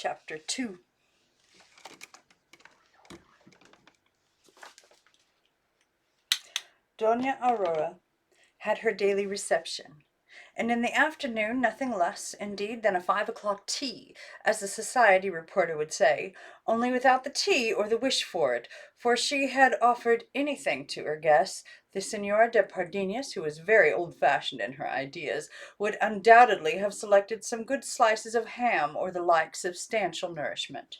Chapter 2. Doña Aurora had her daily reception, and in the afternoon nothing less, indeed, than a 5 o'clock tea, as the society reporter would say, only without the tea or the wish for it, for she had offered anything to her guests. The Senora de Pardinas, who was very old-fashioned in her ideas, would undoubtedly have selected some good slices of ham or the like substantial nourishment.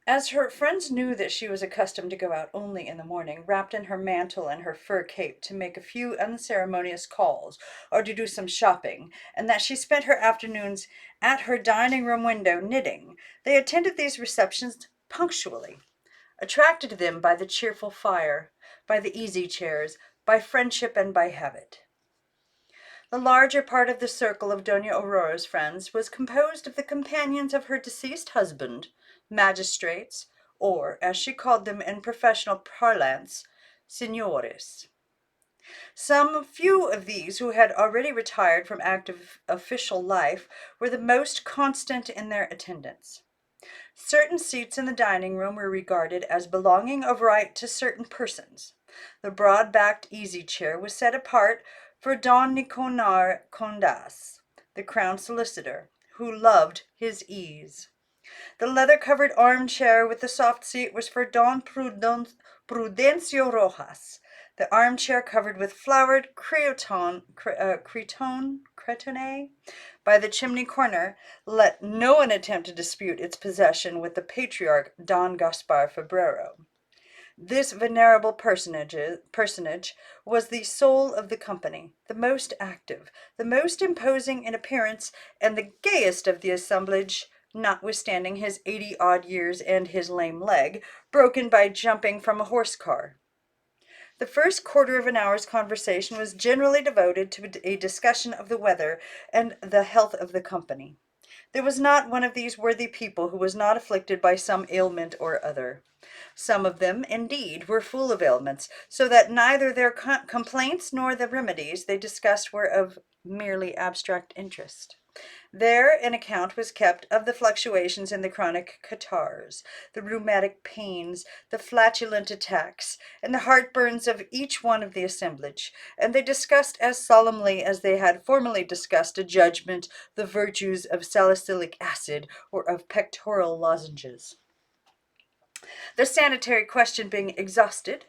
As her friends knew that she was accustomed to go out only in the morning, wrapped in her mantle and her fur cape, to make a few unceremonious calls or to do some shopping, and that she spent her afternoons at her dining-room window knitting, they attended these receptions punctually, attracted to them by the cheerful fire, by the easy chairs, by friendship and by habit. The larger part of the circle of Doña Aurora's friends was composed of the companions of her deceased husband, magistrates, or, as she called them in professional parlance, señores. Some few of these, who had already retired from active official life, were the most constant in their attendance. Certain seats in the dining-room were regarded as belonging of right to certain persons. The broad-backed easy-chair was set apart for Don Niconar Condas, the crown solicitor, who loved his ease. The leather-covered armchair with the soft seat was for Don Prudencio Rojas. The armchair covered with flowered cretonne by the chimney corner let no one attempt to dispute its possession with the patriarch Don Gaspar Febrero. This venerable personage was the soul of the company, the most active, the most imposing in appearance, and the gayest of the assemblage, notwithstanding his 80-odd years and his lame leg, broken by jumping from a horse-car. The first quarter of an hour's conversation was generally devoted to a discussion of the weather and the health of the company. There was not one of these worthy people who was not afflicted by some ailment or other. Some of them, indeed, were full of ailments, so that neither their complaints nor the remedies they discussed were of merely abstract interest. There an account was kept of the fluctuations in the chronic catarrhs, the rheumatic pains, the flatulent attacks, and the heartburns of each one of the assemblage, and they discussed as solemnly as they had formerly discussed a judgment the virtues of salicylic acid or of pectoral lozenges. The sanitary question being exhausted,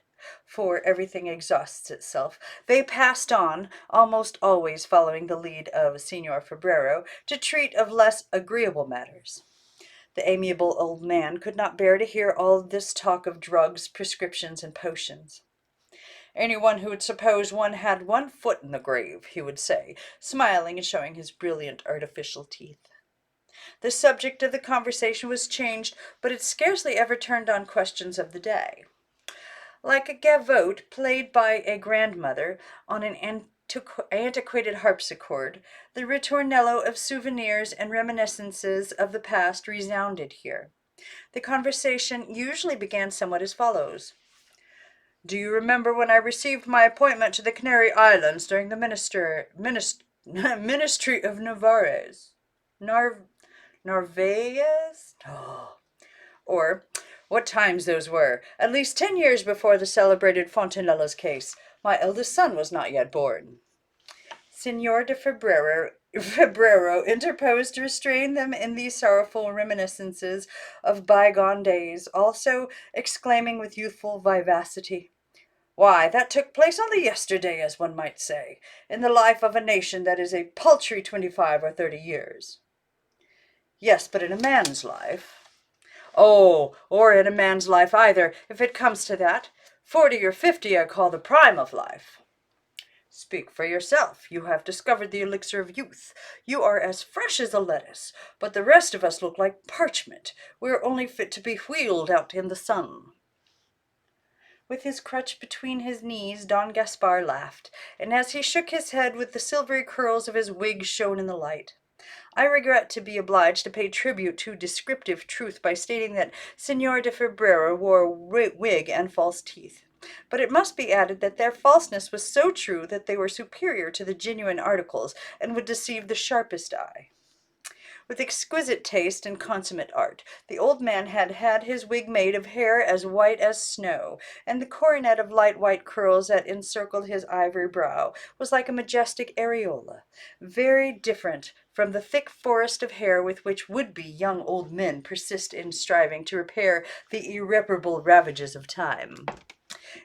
for everything exhausts itself, they passed on, almost always following the lead of Signor Febrero, to treat of less agreeable matters. The amiable old man could not bear to hear all this talk of drugs, prescriptions, and potions. Anyone who would suppose one had one foot in the grave, he would say, smiling and showing his brilliant artificial teeth. The subject of the conversation was changed, but it scarcely ever turned on questions of the day. Like a gavotte played by a grandmother on an antiquated harpsichord, the ritornello of souvenirs and reminiscences of the past resounded here. The conversation usually began somewhat as follows. "Do you remember when I received my appointment to the Canary Islands during the Ministry of Narvaez? Narvaez? Oh. Or, what times those were, at least 10 years before the celebrated Fontanella's case. My eldest son was not yet born." Signor de Febrero interposed to restrain them in these sorrowful reminiscences of bygone days, also exclaiming with youthful vivacity, "Why, that took place only yesterday, as one might say, in the life of a nation that is a paltry 25 or 30 years. "Yes, but in a man's life." "Oh, or in a man's life either, if it comes to that. 40 or 50 I call the prime of life." "Speak for yourself. You have discovered the elixir of youth. You are as fresh as a lettuce, but the rest of us look like parchment. We are only fit to be wheeled out in the sun." With his crutch between his knees, Don Gaspar laughed, and as he shook his head the silvery curls of his wig shone in the light. I regret to be obliged to pay tribute to descriptive truth by stating that Signor de Febrero wore a wig and false teeth. But it must be added that their falseness was so true that they were superior to the genuine articles and would deceive the sharpest eye. With exquisite taste and consummate art, the old man had had his wig made of hair as white as snow, and the coronet of light white curls that encircled his ivory brow was like a majestic areola, very different from the thick forest of hair with which would-be young old men persist in striving to repair the irreparable ravages of time.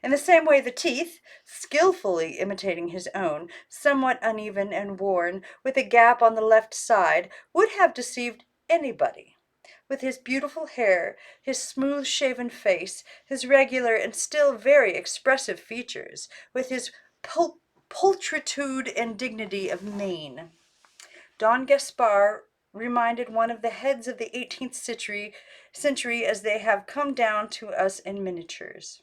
In the same way, the teeth, skilfully imitating his own, somewhat uneven and worn, with a gap on the left side, would have deceived anybody. With his beautiful hair, his smooth-shaven face, his regular and still very expressive features, with his pulchritude and dignity of mien, Don Gaspar reminded one of the heads of the 18th century as they have come down to us in miniatures.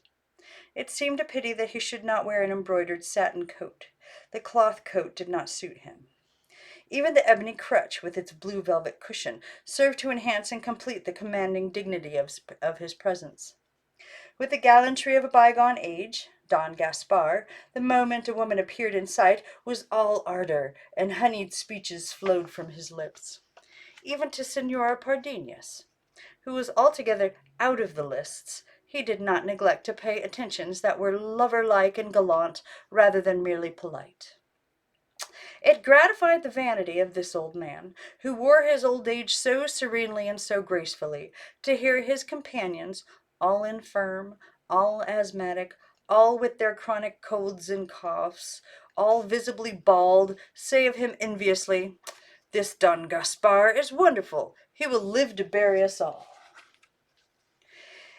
It seemed a pity that he should not wear an embroidered satin coat. The cloth coat did not suit him. Even the ebony crutch, with its blue velvet cushion, served to enhance and complete the commanding dignity of his presence. With the gallantry of a bygone age, Don Gaspar, the moment a woman appeared in sight, was all ardor, and honeyed speeches flowed from his lips. Even to Senora Pardinas, who was altogether out of the lists, he did not neglect to pay attentions that were lover-like and gallant rather than merely polite. It gratified the vanity of this old man, who wore his old age so serenely and so gracefully, to hear his companions, all infirm, all asthmatic, all with their chronic colds and coughs, all visibly bald, say of him enviously, "This Don Gaspar is wonderful. He will live to bury us all."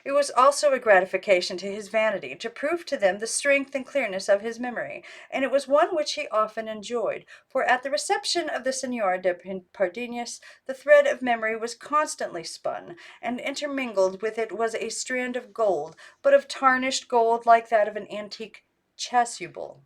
It was also a gratification to his vanity to prove to them the strength and clearness of his memory, and it was one which he often enjoyed, for at the reception of the Senora de Pardinas the thread of memory was constantly spun, and intermingled with it was a strand of gold, but of tarnished gold like that of an antique chasuble.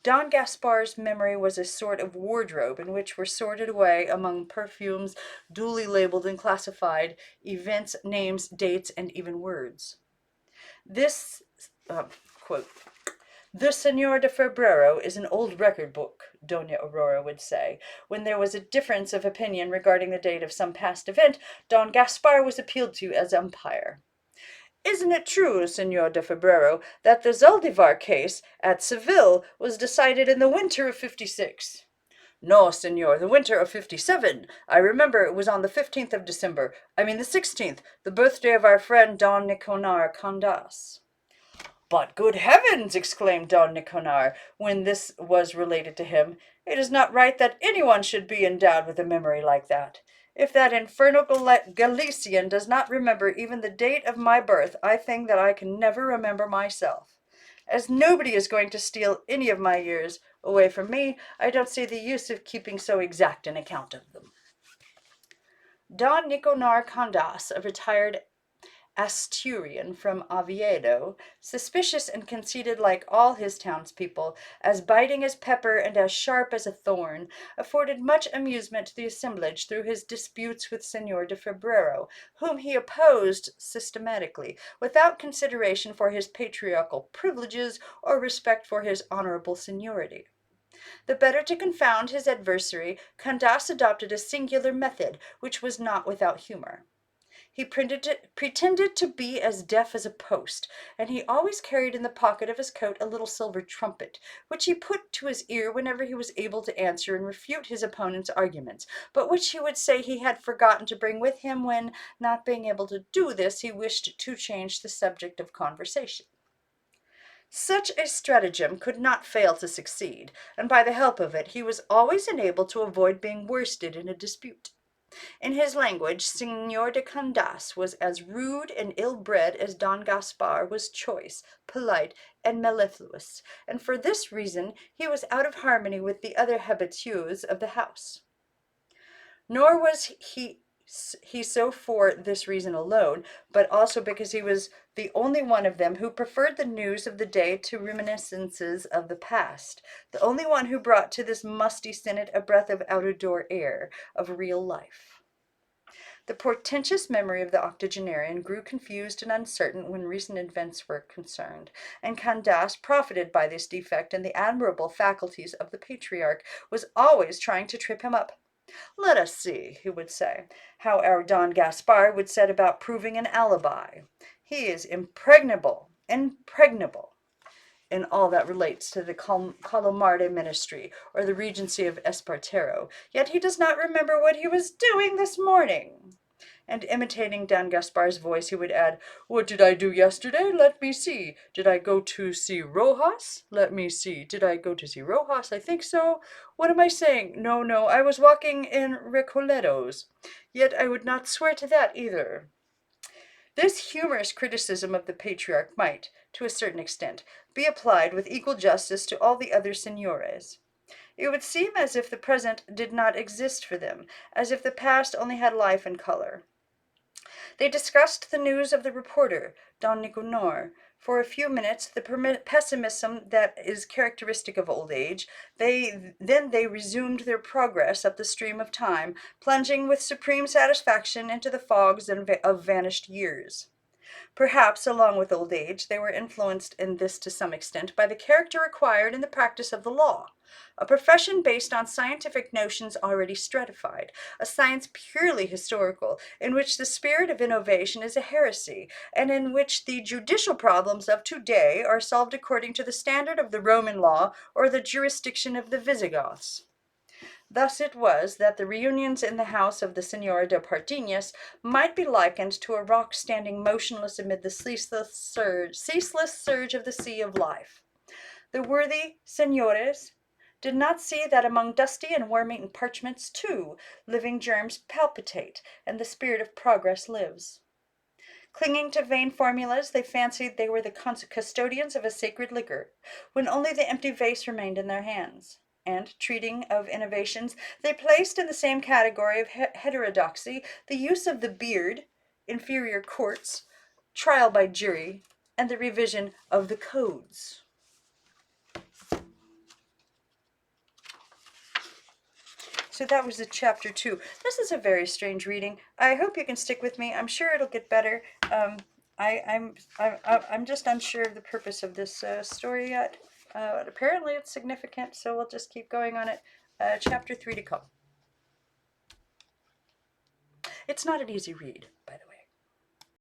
Don Gaspar's memory was a sort of wardrobe in which were sorted away among perfumes, duly labeled and classified, events, names, dates, and even words. This, quote, "The Senor de Febrero is an old record book," Dona Aurora would say. When there was a difference of opinion regarding the date of some past event, Don Gaspar was appealed to as umpire. "Isn't it true, Senor de Febrero, that the Zaldivar case at Seville was decided in the winter of '56? "No, senor, the winter of '57. I remember it was on the 15th of December. I mean the 16th, the birthday of our friend Don Niconar Candas." "But good heavens!" exclaimed Don Niconar, when this was related to him, "it is not right that anyone should be endowed with a memory like that. If that infernal Galician does not remember even the date of my birth, I think that I can never remember myself. As nobody is going to steal any of my years away from me, I don't see the use of keeping so exact an account of them." Don Niconar Candas, a retired Asturian from Oviedo, suspicious and conceited like all his townspeople, as biting as pepper and as sharp as a thorn, afforded much amusement to the assemblage through his disputes with Senor de Febrero, whom he opposed systematically, without consideration for his patriarchal privileges or respect for his honorable seniority. The better to confound his adversary, Candas adopted a singular method, which was not without humor. He pretended to be as deaf as a post, and he always carried in the pocket of his coat a little silver trumpet, which he put to his ear whenever he was able to answer and refute his opponent's arguments, but which he would say he had forgotten to bring with him when, not being able to do this, he wished to change the subject of conversation. Such a stratagem could not fail to succeed, and by the help of it he was always enabled to avoid being worsted in a dispute. In his language, Senor de Candas was as rude and ill-bred as Don Gaspar was choice, polite, and mellifluous, and for this reason he was out of harmony with the other habitués of the house. Nor was he so for this reason alone, but also because he was the only one of them who preferred the news of the day to reminiscences of the past, the only one who brought to this musty senate a breath of out-of-door air, of real life. The portentous memory of the octogenarian grew confused and uncertain when recent events were concerned, and Candas profited by this defect, and the admirable faculties of the patriarch was always trying to trip him up. Let us see, he would say, how our Don Gaspar would set about proving an alibi. He is impregnable in all that relates to the Calomarde ministry or the regency of Espartero, yet he does not remember what he was doing this morning. And imitating Don Gaspar's voice, he would add, "What did I do yesterday? Let me see. Did I go to see Rojas? Let me see. Did I go to see Rojas? I think so. What am I saying? No, no, I was walking in Recoletos. Yet I would not swear to that either." This humorous criticism of the patriarch might, to a certain extent, be applied with equal justice to all the other signores. It would seem as if the present did not exist for them, as if the past only had life and color. They discussed the news of the reporter, Don Nicanor, for a few minutes, the pessimism that is characteristic of old age. Then they resumed their progress up the stream of time, plunging with supreme satisfaction into the fogs of vanished years. Perhaps, along with old age, they were influenced in this to some extent by the character acquired in the practice of the law, a profession based on scientific notions already stratified, a science purely historical, in which the spirit of innovation is a heresy, and in which the judicial problems of today are solved according to the standard of the Roman law or the jurisdiction of the Visigoths. Thus it was that the reunions in the house of the Senora de Pardinas might be likened to a rock standing motionless amid the ceaseless surge of the sea of life. The worthy senores did not see that among dusty and worm-eaten parchments, too, living germs palpitate, and the spirit of progress lives. Clinging to vain formulas, they fancied they were the custodians of a sacred liquor, when only the empty vase remained in their hands. And, treating of innovations, they placed in the same category of heterodoxy the use of the beard, inferior courts, trial by jury, and the revision of the codes. So that was the chapter 2. This is a very strange reading. I hope you can stick with me. I'm sure it'll get better. I'm just unsure of the purpose of this story yet. Apparently it's significant, so we'll just keep going on it. Chapter 3 to come. It's not an easy read, by the way.